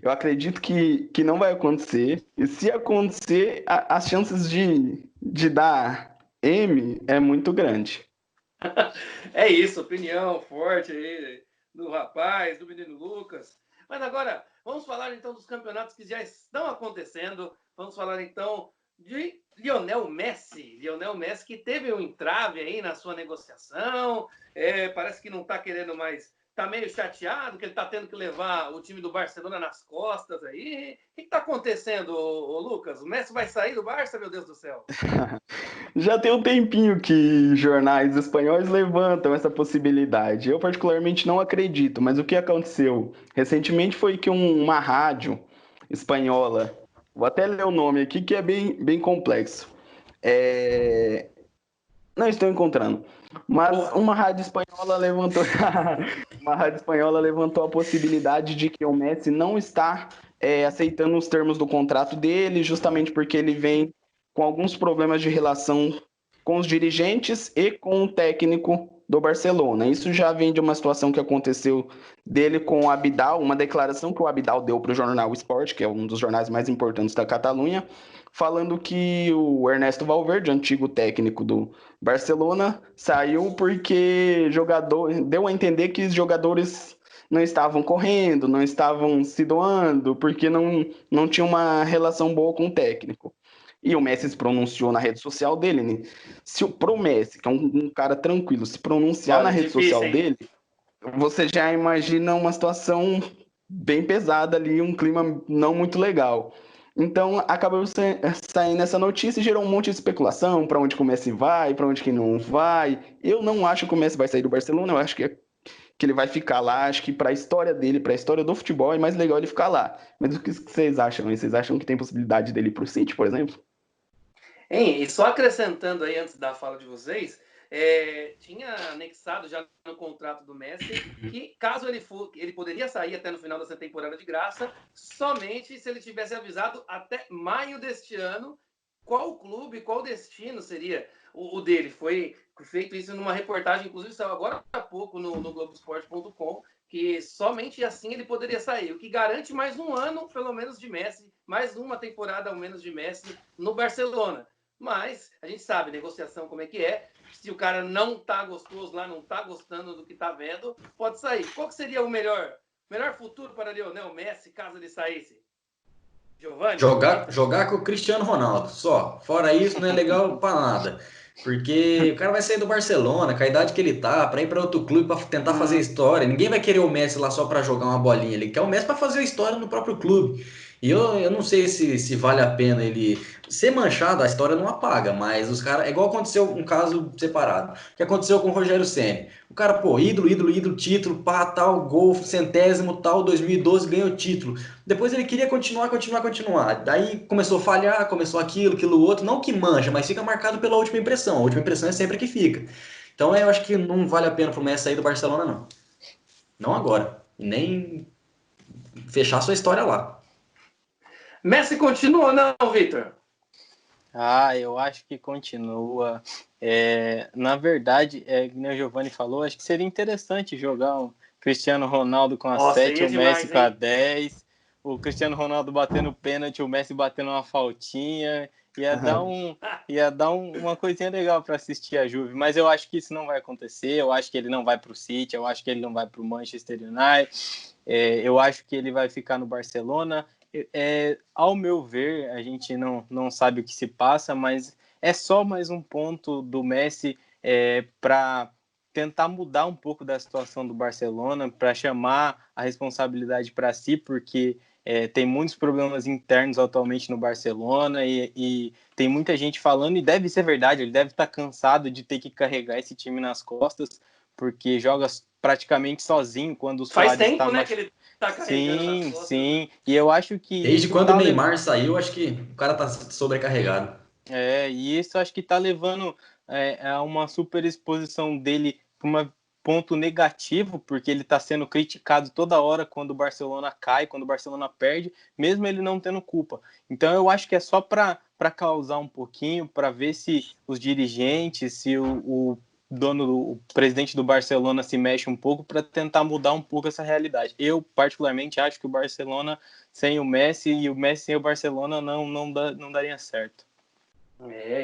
D: Eu acredito que não vai acontecer. E se acontecer, as chances de dar M é muito grande.
A: É isso, opinião forte aí do rapaz, do menino Lucas. Mas agora, vamos falar então dos campeonatos que já estão acontecendo. Vamos falar então de Lionel Messi. Lionel Messi que teve um entrave aí na sua negociação. Parece que não está querendo mais tá meio chateado, que ele tá tendo que levar o time do Barcelona nas costas aí. O que tá acontecendo, ô Lucas? O Messi vai sair do Barça, meu Deus do céu?
D: Já tem um tempinho que jornais espanhóis levantam essa possibilidade. Eu particularmente não acredito, mas o que aconteceu recentemente foi que uma rádio espanhola, vou até ler o nome aqui que é bem complexo. Não estou encontrando. Mas uma rádio espanhola levantou uma rádio espanhola levantou a possibilidade de que o Messi não está aceitando os termos do contrato dele, justamente porque ele vem com alguns problemas de relação com os dirigentes e com o técnico do Barcelona. Isso já vem de uma situação que aconteceu dele com o Abidal, uma declaração que o Abidal deu para o jornal Sport, que é um dos jornais mais importantes da Catalunha, falando que o Ernesto Valverde, antigo técnico do Barcelona, saiu porque deu a entender que os jogadores não estavam correndo, não estavam se doando, porque não tinha uma relação boa com o técnico. E o Messi se pronunciou na rede social dele, né? Se pro Messi, que é um cara tranquilo, se pronunciar na rede social dele, você já imagina uma situação bem pesada ali, um clima não muito legal. Então, acabou saindo essa notícia e gerou um monte de especulação para onde que o Messi vai, para onde que não vai. Eu não acho que o Messi vai sair do Barcelona, eu acho que ele vai ficar lá. Acho que para a história dele, para a história do futebol, é mais legal ele ficar lá. Mas o que vocês acham? Vocês acham que tem possibilidade dele ir para o City, por exemplo?
A: Hein, e só acrescentando aí, antes da fala de vocês, tinha anexado já no contrato do Messi que, caso ele poderia sair até no final dessa temporada de graça, somente se ele tivesse avisado até maio deste ano qual clube, qual destino seria o dele. Foi feito isso numa reportagem, inclusive saiu agora há pouco no Globoesporte.com, que somente assim ele poderia sair, o que garante mais um ano, pelo menos, de Messi, mais uma temporada ao menos de Messi no Barcelona. Mas a gente sabe, negociação como é que é. Se o cara não tá gostoso lá, não tá gostando do que tá vendo, pode sair. Qual que seria o melhor futuro para Lionel Messi, caso ele saísse? Giovanni?
B: Jogar com o Cristiano Ronaldo, só. Fora isso, não é legal pra nada. Porque o cara vai sair do Barcelona, com a idade que ele tá, pra ir pra outro clube pra tentar fazer história. Ninguém vai querer o Messi lá só pra jogar uma bolinha. Ele quer o Messi pra fazer história no próprio clube. E eu não sei se vale a pena ele ser manchado, a história não apaga, mas os caras. É igual aconteceu um caso separado. O que aconteceu com o Rogério Ceni. O cara, pô, ídolo, título, pá, tal, gol, centésimo, tal, 2012, ganhou título. Depois ele queria continuar. Daí começou a falhar, começou aquilo outro. Não que mancha, mas fica marcado pela última impressão. A última impressão é sempre a que fica. Então eu acho que não vale a pena pro Messi sair do Barcelona, não. Não agora. Nem fechar sua história lá.
A: Messi continua ou não, Victor?
C: Eu acho que continua. Na verdade, como o Giovanni falou, acho que seria interessante jogar o Cristiano Ronaldo com a 7, o Messi com a 10, o Cristiano Ronaldo batendo pênalti, o Messi batendo uma faltinha. Ia dar uma coisinha legal para assistir a Juve, mas eu acho que isso não vai acontecer. Eu acho que ele não vai para o City, eu acho que ele não vai para o Manchester United, eu acho que ele vai ficar no Barcelona. Ao meu ver, a gente não sabe o que se passa, mas é só mais um ponto do Messi para tentar mudar um pouco da situação do Barcelona, para chamar a responsabilidade para si, porque tem muitos problemas internos atualmente no Barcelona e tem muita gente falando, e deve ser verdade, ele deve estar cansado de ter que carregar esse time nas costas, porque joga praticamente sozinho quando o Suárez
A: faz tempo, né, que ele tá carregando nas costas.
C: Sim, e eu acho que
B: desde quando o Neymar saiu, acho que o cara tá sobrecarregado.
C: E isso acho que tá levando a uma super exposição dele para um ponto negativo, porque ele está sendo criticado toda hora quando o Barcelona cai, quando o Barcelona perde, mesmo ele não tendo culpa. Então eu acho que é só para causar um pouquinho, para ver se os dirigentes, se o presidente do Barcelona se mexe um pouco para tentar mudar um pouco essa realidade. Eu, particularmente, acho que o Barcelona sem o Messi e o Messi sem o Barcelona não daria certo.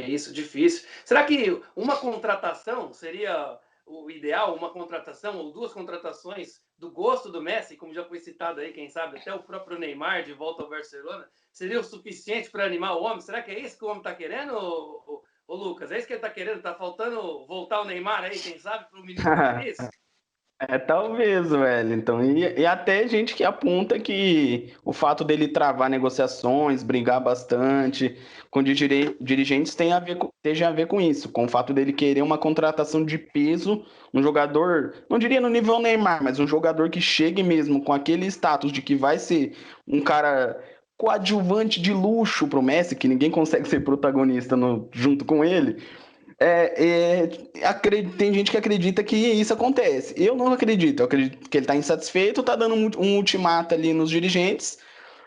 A: Isso, difícil. Será que uma contratação seria o ideal? Uma contratação ou duas contratações do gosto do Messi, como já foi citado aí, quem sabe, até o próprio Neymar de volta ao Barcelona, seria o suficiente para animar o homem? Será que é isso que o homem está querendo, ô Lucas? É isso que ele está querendo? Está faltando voltar o Neymar aí, quem sabe, para o menino feliz?
D: Talvez, Wellington. E até gente que aponta que o fato dele travar negociações, brigar bastante com dirigentes esteja a ver com isso, com o fato dele querer uma contratação de peso, um jogador, não diria no nível Neymar, mas um jogador que chegue mesmo com aquele status de que vai ser um cara coadjuvante de luxo pro Messi, que ninguém consegue ser protagonista junto com ele. Tem gente que acredita que isso acontece. Eu não acredito. Eu acredito que ele está insatisfeito, está dando um ultimato ali nos dirigentes.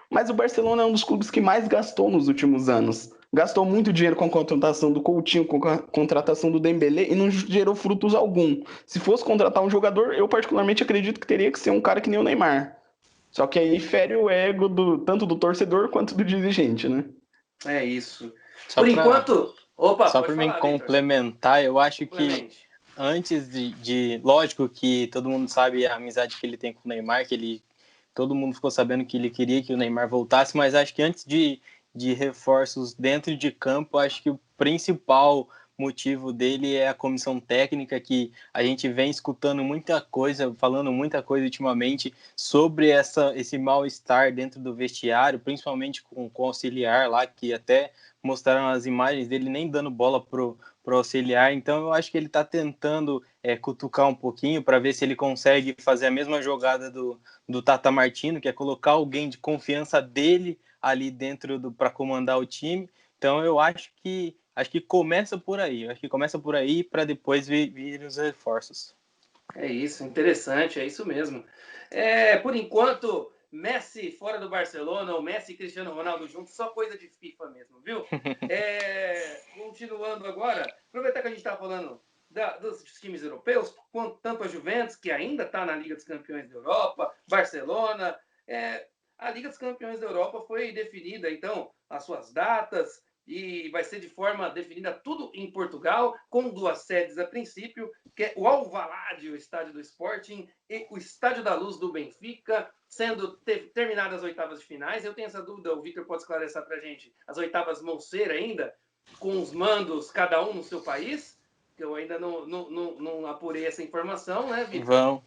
D: Mas o Barcelona é um dos clubes que mais gastou nos últimos anos. Gastou muito dinheiro com a contratação do Coutinho, com a contratação do Dembélé e não gerou frutos algum. Se fosse contratar um jogador, eu particularmente acredito que teria que ser um cara que nem o Neymar. Só que aí fere o ego tanto do torcedor quanto do dirigente, né?
A: É isso.
C: Só
A: Por
C: pra-
A: enquanto... Opa,
C: Só
A: pode
C: para me
A: falar, Victor.
C: complementar, eu acho que
A: Complemente.
C: antes lógico que todo mundo sabe a amizade que ele tem com o Neymar, todo mundo ficou sabendo que ele queria que o Neymar voltasse, mas acho que antes de reforços dentro de campo, acho que o principal motivo dele é a comissão técnica, que a gente vem escutando muita coisa, falando muita coisa ultimamente sobre esse mal-estar dentro do vestiário, principalmente com o auxiliar lá, que até mostraram as imagens dele nem dando bola pro auxiliar. Então eu acho que ele está tentando cutucar um pouquinho para ver se ele consegue fazer a mesma jogada do Tata Martino, que é colocar alguém de confiança dele ali dentro para comandar o time. Então eu acho que começa por aí. Acho que começa por aí para depois vir os reforços.
A: É isso, interessante, é isso mesmo. Por enquanto, Messi fora do Barcelona, ou Messi e Cristiano Ronaldo juntos, só coisa de FIFA mesmo, viu? Continuando agora, aproveitar que a gente está falando dos times europeus, tanto a Juventus, que ainda está na Liga dos Campeões da Europa, Barcelona. A Liga dos Campeões da Europa foi definida, então, as suas datas, e vai ser de forma definida tudo em Portugal, com 2 sedes a princípio, que é o Alvalade, o estádio do Sporting, e o Estádio da Luz do Benfica, sendo terminadas as oitavas de finais. Eu tenho essa dúvida, o Victor pode esclarecer para a gente. As oitavas vão ser ainda com os mandos, cada um no seu país? Que eu ainda não apurei essa informação, né, Victor?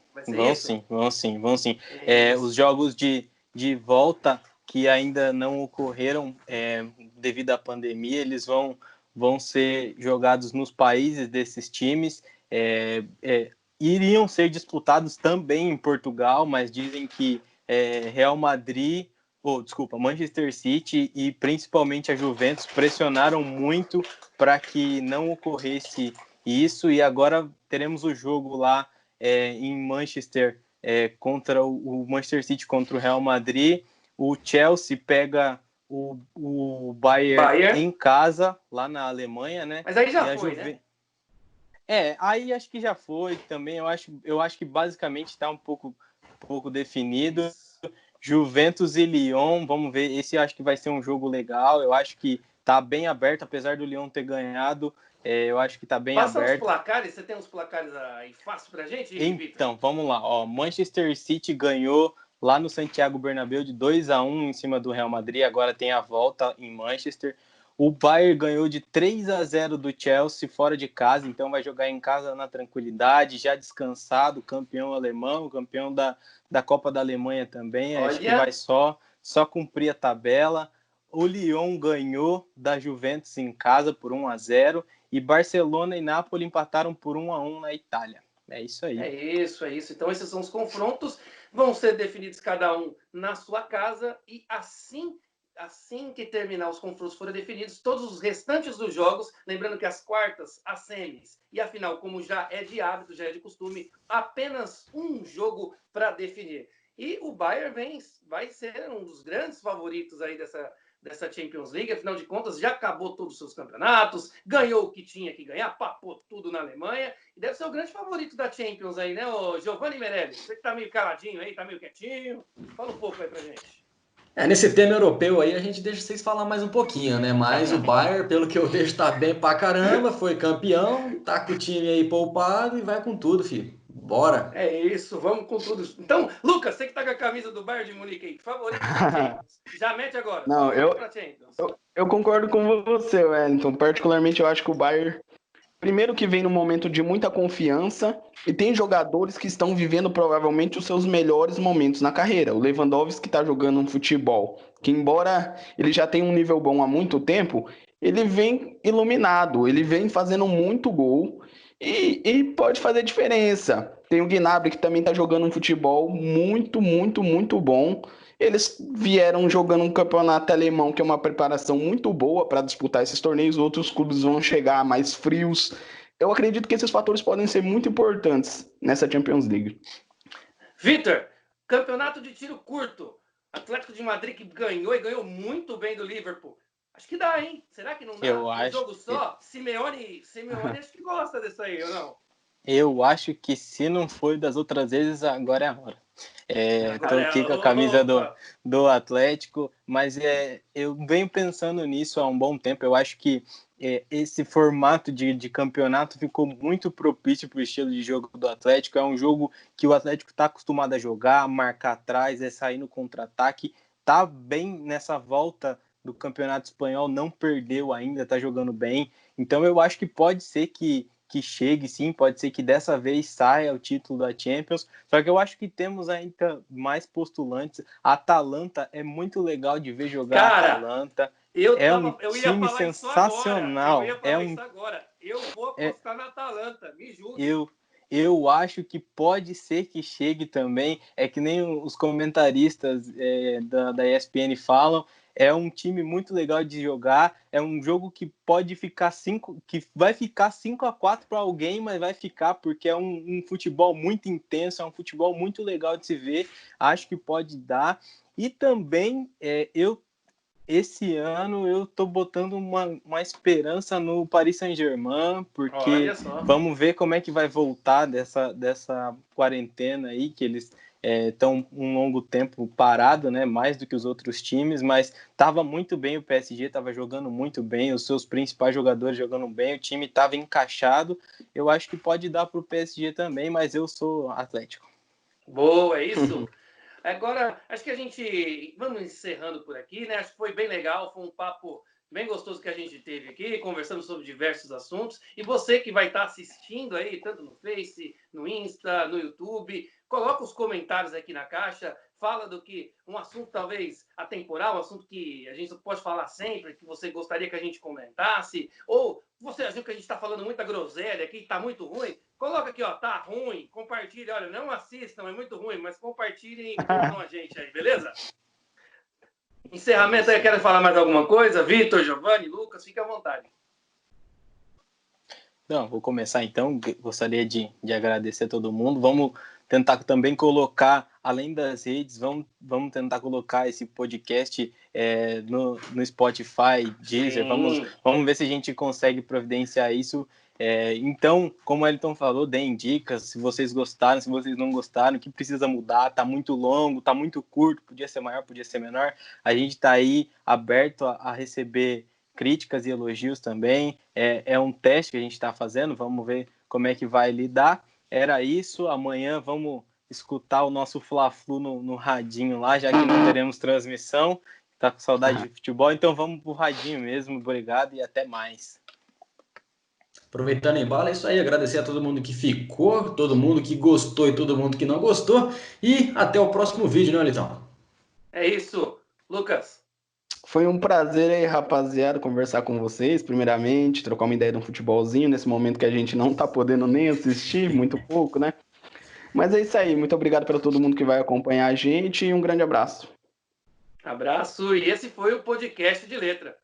C: Vão sim. Os jogos de volta que ainda não ocorreram devido à pandemia, eles vão ser jogados nos países desses times. Iriam ser disputados também em Portugal, mas dizem que Real Madrid, Manchester City e principalmente a Juventus pressionaram muito para que não ocorresse isso, e agora teremos o jogo lá em Manchester contra o Manchester City contra o Real Madrid. O Chelsea pega o Bayern em casa, lá na Alemanha, né?
A: Mas aí já foi, né?
C: Aí acho que já foi também. Eu acho que basicamente está um pouco definido. Juventus e Lyon, vamos ver. Esse eu acho que vai ser um jogo legal. Eu acho que tá bem aberto, apesar do Lyon ter ganhado. Eu acho que tá bem aberto.
A: Passa os placares, você tem uns placares aí fácil pra gente, Victor?
C: Então, vamos lá. Manchester City ganhou lá no Santiago Bernabéu de 2-1 em cima do Real Madrid. Agora tem a volta em Manchester. O Bayern ganhou de 3-0 do Chelsea fora de casa, então vai jogar em casa na tranquilidade, já descansado, campeão alemão, campeão da Copa da Alemanha também. Olha. Acho que vai só cumprir a tabela. O Lyon ganhou da Juventus em casa por 1-0 e Barcelona e Napoli empataram por 1-1 na Itália. É isso aí.
A: É isso. Então esses são os confrontos, vão ser definidos cada um na sua casa, e assim que terminar os confrontos forem definidos, todos os restantes dos jogos, lembrando que as quartas, as semis e a final, como já é de hábito, já é de costume, apenas um jogo para definir. E o Bayern vai ser um dos grandes favoritos aí dessa Champions League, afinal de contas, já acabou todos os seus campeonatos, ganhou o que tinha que ganhar, papou tudo na Alemanha, e deve ser o grande favorito da Champions aí, né, o Giovanni Meirelles? Você que tá meio caladinho aí, tá meio quietinho, fala um pouco aí pra gente.
B: Nesse tema europeu aí, a gente deixa vocês falar mais um pouquinho, né? Mas o Bayern, pelo que eu vejo, tá bem pra caramba, foi campeão, tá com o time aí poupado e vai com tudo, filho. Bora!
A: É isso, vamos com tudo. Então, Lucas, você que tá com a camisa do Bayern de Munique aí, favorito pra Champions. Já mete agora.
D: Não, eu concordo com você, Wellington. Particularmente, eu acho que o Bayern Primeiro que vem num momento de muita confiança e tem jogadores que estão vivendo provavelmente os seus melhores momentos na carreira. O Lewandowski está jogando um futebol que, embora ele já tenha um nível bom há muito tempo, ele vem iluminado, ele vem fazendo muito gol e pode fazer diferença. Tem o Gnabry que também está jogando um futebol muito, muito, muito bom. Eles vieram jogando um campeonato alemão, que é uma preparação muito boa para disputar esses torneios. Outros clubes vão chegar mais frios. Eu acredito que esses fatores podem ser muito importantes nessa Champions League.
A: Vitor, campeonato de tiro curto. Atlético de Madrid que ganhou e ganhou muito bem do Liverpool. Acho que dá, hein? Será que não dá?
C: Eu acho.
A: Jogo só? Simeone acho que gosta disso aí, ou não?
C: Eu acho que se não foi das outras vezes, agora é a hora. Tô aqui com a camisa do Atlético, mas eu venho pensando nisso há um bom tempo. Eu acho que esse formato de campeonato ficou muito propício para o estilo de jogo do Atlético. É um jogo que o Atlético está acostumado a jogar, marcar atrás, sair no contra-ataque. Tá bem nessa volta do Campeonato Espanhol, não perdeu ainda, tá jogando bem. Então eu acho que pode ser que chegue, sim, pode ser que dessa vez saia o título da Champions, só que eu acho que temos ainda mais postulantes. A Atalanta é muito legal de ver jogar.
A: Cara,
C: a Atalanta
A: eu
C: um time sensacional.
A: Eu vou apostar na Atalanta, me julgue.
C: Eu acho que pode ser que chegue também, é que nem os comentaristas da ESPN falam, é um time muito legal de jogar, é um jogo que pode ficar que vai ficar 5-4 para alguém, mas vai ficar porque é um futebol muito intenso, é um futebol muito legal de se ver, acho que pode dar. E também esse ano eu tô botando uma esperança no Paris Saint-Germain, porque vamos ver como é que vai voltar dessa quarentena aí, que eles estão um longo tempo parado, né, mais do que os outros times, mas estava muito bem o PSG, estava jogando muito bem, os seus principais jogadores jogando bem, o time estava encaixado. Eu acho que pode dar para o PSG também, mas eu sou Atlético.
A: Boa, é isso? Agora, acho que a gente... Vamos encerrando por aqui, né? Acho que foi bem legal, foi um papo bem gostoso que a gente teve aqui, conversando sobre diversos assuntos. E você que vai estar assistindo aí, tanto no Face, no Insta, no YouTube, coloca os comentários aqui na caixa, fala do que um assunto talvez atemporal, um assunto que a gente pode falar sempre, que você gostaria que a gente comentasse, ou você achou que a gente está falando muita groselha aqui, está muito ruim, coloca aqui, ó, tá ruim, compartilha, olha, não assistam, é muito ruim, mas compartilhem e curtam a gente aí, beleza? Encerramento aí, querem falar mais alguma coisa? Vitor, Giovanni, Lucas, fique à vontade.
C: Não, vou começar então, gostaria de agradecer a todo mundo, vamos tentar também colocar, além das redes, vamos tentar colocar esse podcast no Spotify, Deezer, vamos ver se a gente consegue providenciar isso. Então, como o Elton falou, deem dicas, se vocês gostaram, se vocês não gostaram, o que precisa mudar, tá muito longo, tá muito curto, podia ser maior, podia ser menor, a gente tá aí aberto a receber críticas e elogios também, é um teste que a gente está fazendo, vamos ver como é que vai lidar. Era isso, amanhã vamos escutar o nosso Fla-Flu no radinho lá, já que não teremos transmissão, tá com saudade de futebol, então vamos pro radinho mesmo, obrigado e até mais.
B: Aproveitando em bala, é isso aí, agradecer a todo mundo que ficou, todo mundo que gostou e todo mundo que não gostou, e até o próximo vídeo, né, Litão?
A: É isso, Lucas.
D: Foi um prazer aí, rapaziada, conversar com vocês, primeiramente, trocar uma ideia de um futebolzinho, nesse momento que a gente não tá podendo nem assistir, muito pouco, né? Mas é isso aí, muito obrigado para todo mundo que vai acompanhar a gente e um grande abraço.
A: Abraço, e esse foi o podcast de letra.